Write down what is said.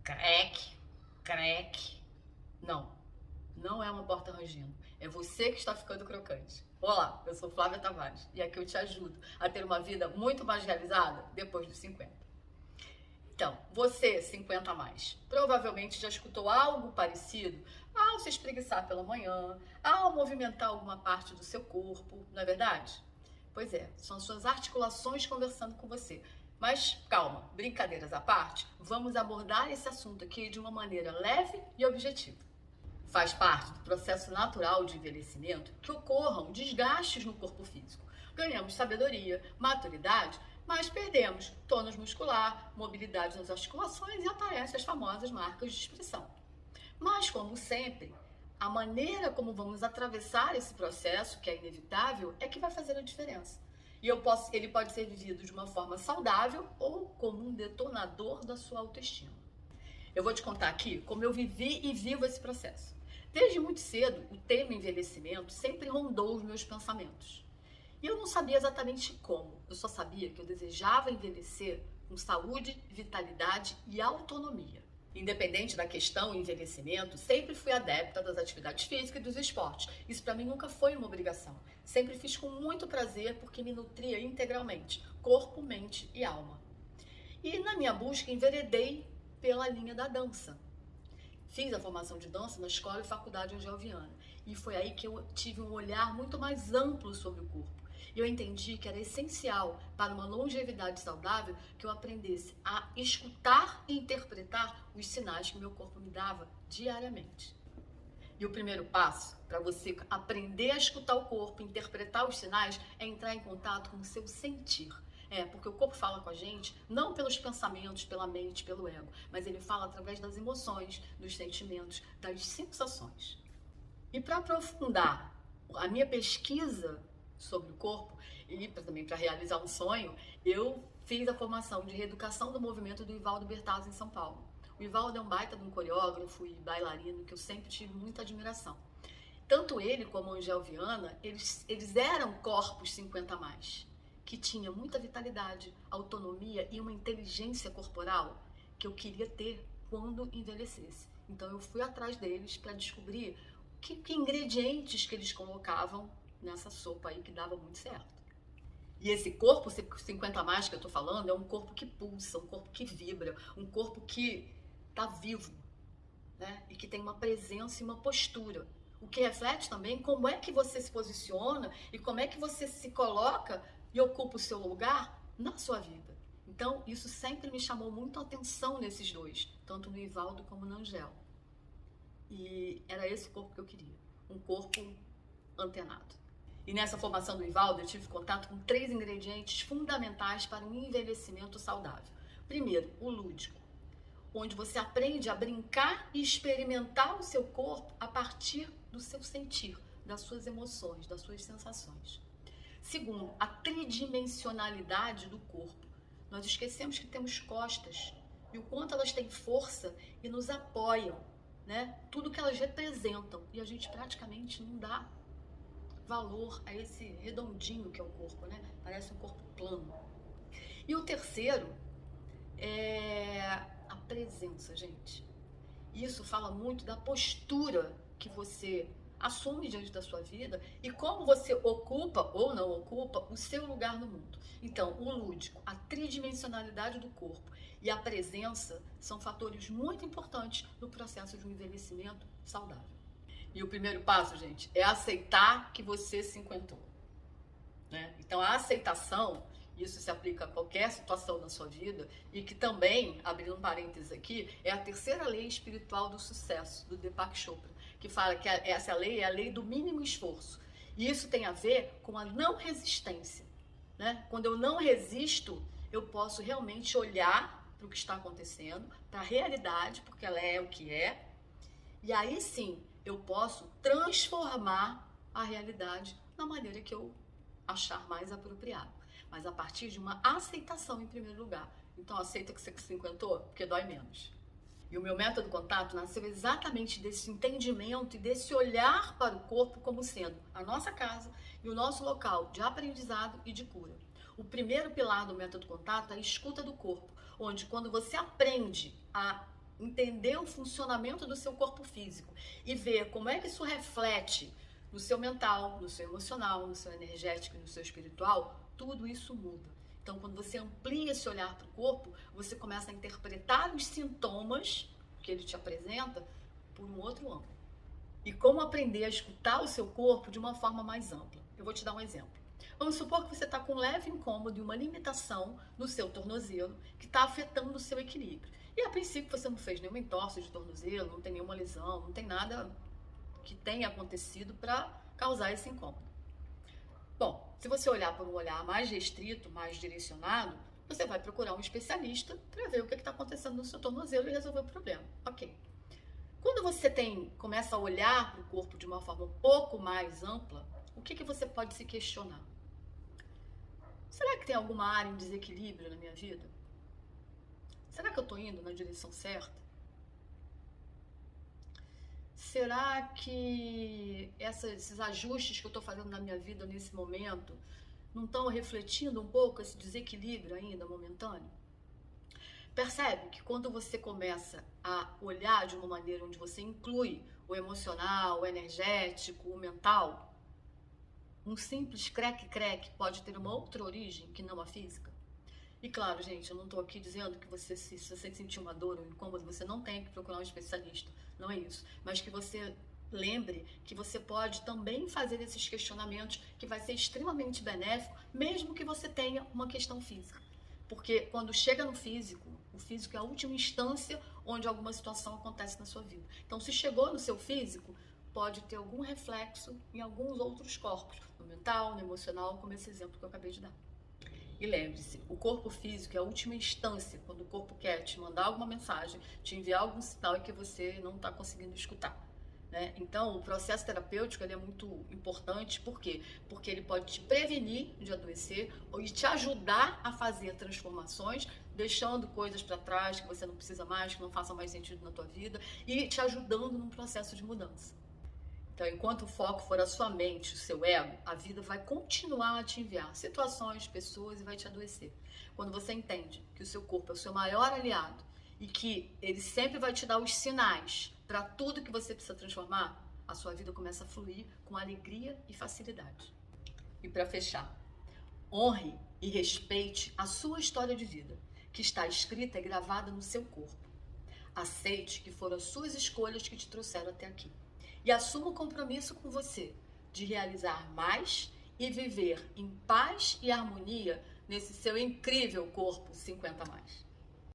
Crack, crack. Não, não é uma porta rangendo. É você que está ficando crocante. Olá, eu sou Flávia Tavares e aqui eu te ajudo a ter uma vida muito mais realizada depois dos 50. Então, você, 50 a mais, provavelmente já escutou algo parecido ao se espreguiçar pela manhã, ao movimentar alguma parte do seu corpo, não é verdade? Pois é, são as suas articulações conversando com você. Mas calma, brincadeiras à parte, vamos abordar esse assunto aqui de uma maneira leve e objetiva. Faz parte do processo natural de envelhecimento que ocorram desgastes no corpo físico. Ganhamos sabedoria, maturidade, mas perdemos tônus muscular, mobilidade nas articulações e aparecem as famosas marcas de expressão. Mas, como sempre, a maneira como vamos atravessar esse processo, que é inevitável, é que vai fazer a diferença. E ele pode ser vivido de uma forma saudável ou como um detonador da sua autoestima. Eu vou te contar aqui como eu vivi e vivo esse processo. Desde muito cedo, o tema envelhecimento sempre rondou os meus pensamentos. E eu não sabia exatamente como, eu só sabia que eu desejava envelhecer com saúde, vitalidade e autonomia. Independente da questão envelhecimento, sempre fui adepta das atividades físicas e dos esportes. Isso para mim nunca foi uma obrigação. Sempre fiz com muito prazer porque me nutria integralmente, corpo, mente e alma. E na minha busca enveredei pela linha da dança. Fiz a formação de dança na escola e faculdade angeliana. E foi aí que eu tive um olhar muito mais amplo sobre o corpo. E eu entendi que era essencial para uma longevidade saudável que eu aprendesse a escutar e interpretar os sinais que meu corpo me dava diariamente. E o primeiro passo para você aprender a escutar o corpo, interpretar os sinais, é entrar em contato com o seu sentir. Porque o corpo fala com a gente, não pelos pensamentos, pela mente, pelo ego, mas ele fala através das emoções, dos sentimentos, das sensações. E para aprofundar a minha pesquisa sobre o corpo e também para realizar um sonho, eu fiz a formação de reeducação do movimento do Ivaldo Bertazzi em São Paulo. O Ivaldo é um baita de um coreógrafo e bailarino que eu sempre tive muita admiração. Tanto ele como a Angel Viana, eles eram corpos 50 a mais, que tinha muita vitalidade, autonomia e uma inteligência corporal que eu queria ter quando envelhecesse. Então eu fui atrás deles para descobrir que ingredientes que eles colocavam nessa sopa aí que dava muito certo. E esse corpo 50 a mais que eu tô falando é um corpo que pulsa, um corpo que vibra, um corpo que tá vivo, né? E que tem uma presença e uma postura. O que reflete também como é que você se posiciona e como é que você se coloca e ocupa o seu lugar na sua vida. Então, isso sempre me chamou muito a atenção nesses dois, tanto no Ivaldo como na Angel. E era esse corpo que eu queria, um corpo antenado. E nessa formação do Ivaldo, eu tive contato com 3 ingredientes fundamentais para um envelhecimento saudável. Primeiro, o lúdico, onde você aprende a brincar e experimentar o seu corpo a partir do seu sentir, das suas emoções, das suas sensações. Segundo, a tridimensionalidade do corpo. Nós esquecemos que temos costas e o quanto elas têm força e nos apoiam, né? Tudo que elas representam. E a gente praticamente não dá valor a esse redondinho que é o corpo, né? Parece um corpo plano. E o terceiro é a presença, gente. Isso fala muito da postura que você assume diante da sua vida e como você ocupa ou não ocupa o seu lugar no mundo. Então, o lúdico, a tridimensionalidade do corpo e a presença são fatores muito importantes no processo de um envelhecimento saudável. E o primeiro passo, gente, é aceitar que você se cinquentou, né? Então, a aceitação, isso se aplica a qualquer situação na sua vida e que também, abrindo um parênteses aqui, é a terceira lei espiritual do sucesso, do Deepak Chopra, que fala que essa lei é a lei do mínimo esforço. E isso tem a ver com a não resistência, né? Quando eu não resisto, eu posso realmente olhar para o que está acontecendo, para a realidade, porque ela é o que é, e aí sim, eu posso transformar a realidade na maneira que eu achar mais apropriado. Mas a partir de uma aceitação em primeiro lugar. Então aceita que você se cinquentou, porque dói menos. E o meu método contato nasceu exatamente desse entendimento e desse olhar para o corpo como sendo a nossa casa e o nosso local de aprendizado e de cura. O primeiro pilar do método contato é a escuta do corpo, onde quando você aprende a entender o funcionamento do seu corpo físico e ver como é que isso reflete no seu mental, no seu emocional, no seu energético e no seu espiritual, tudo isso muda. Então, quando você amplia esse olhar para o corpo, você começa a interpretar os sintomas que ele te apresenta por um outro ângulo. E como aprender a escutar o seu corpo de uma forma mais ampla. Eu vou te dar um exemplo. Vamos supor que você está com um leve incômodo e uma limitação no seu tornozelo que está afetando o seu equilíbrio. E a princípio você não fez nenhuma entorse de tornozelo, não tem nenhuma lesão, não tem nada que tenha acontecido para causar esse incômodo. Bom, se você olhar por um olhar mais restrito, mais direcionado, você vai procurar um especialista para ver o que está acontecendo no seu tornozelo e resolver o problema. Ok. Quando você começa a olhar para o corpo de uma forma um pouco mais ampla, o que você pode se questionar? Será que tem alguma área em desequilíbrio na minha vida? Será que eu estou indo na direção certa? Será que esses ajustes que eu estou fazendo na minha vida nesse momento não estão refletindo um pouco esse desequilíbrio ainda momentâneo? Percebe que quando você começa a olhar de uma maneira onde você inclui o emocional, o energético, o mental, um simples creque-creque pode ter uma outra origem que não a física? E claro, gente, eu não estou aqui dizendo que se você sentir uma dor ou um incômodo, você não tem que procurar um especialista. Não é isso. Mas que você lembre que você pode também fazer esses questionamentos, que vai ser extremamente benéfico, mesmo que você tenha uma questão física. Porque quando chega no físico, o físico é a última instância onde alguma situação acontece na sua vida. Então, se chegou no seu físico, pode ter algum reflexo em alguns outros corpos, no mental, no emocional, como esse exemplo que eu acabei de dar. E lembre-se, o corpo físico é a última instância, quando o corpo quer te mandar alguma mensagem, te enviar algum sinal e que você não está conseguindo escutar. Né? Então, o processo terapêutico ele é muito importante, por quê? Porque ele pode te prevenir de adoecer e te ajudar a fazer transformações, deixando coisas para trás que você não precisa mais, que não façam mais sentido na tua vida e te ajudando num processo de mudança. Então, enquanto o foco for a sua mente, o seu ego, a vida vai continuar a te enviar situações, pessoas e vai te adoecer. Quando você entende que o seu corpo é o seu maior aliado e que ele sempre vai te dar os sinais para tudo que você precisa transformar, a sua vida começa a fluir com alegria e facilidade. E para fechar, honre e respeite a sua história de vida, que está escrita e gravada no seu corpo. Aceite que foram as suas escolhas que te trouxeram até aqui. E assuma o compromisso com você de realizar mais e viver em paz e harmonia nesse seu incrível corpo 50+.